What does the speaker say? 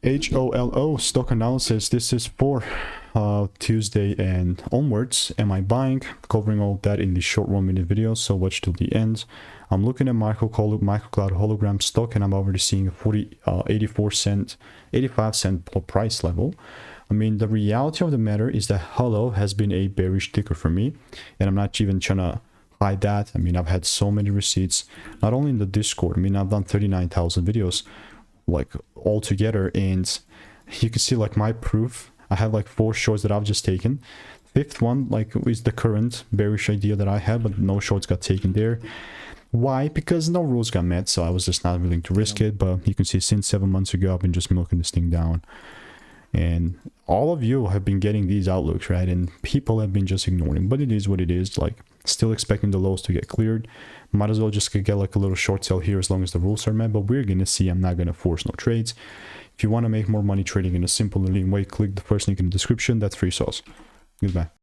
HOLO stock analysis. This is for Tuesday and onwards. Am I buying? Covering all that in the short 1 minute video, so watch till the end. I'm looking at MicroCloud Hologram stock, and I'm already seeing a 85 cent price level. I mean, the reality of the matter is that HOLO has been a bearish ticker for me, and I'm not even trying to hide that. I mean, I've had so many receipts, not only in the Discord. I mean, I've done 39,000 videos like all together, and you can see like my proof. I have like 4 shorts that I've just taken. Fifth one like is the current bearish idea that I had, but no shorts got taken there. Why? Because no rules got met, so I was just not willing to risk it. But you can see since 7 months ago, I've been just milking this thing down. And all of you have been getting these outlooks, right? And people have been just ignoring, but it is what it is. Like, still expecting the lows to get cleared. Might as well just get like a little short sale here as long as the rules are met. But we're gonna see. I'm not gonna force no trades. If you want to make more money trading in a simple and lean way, click the first link in the description. That's free sauce. Goodbye.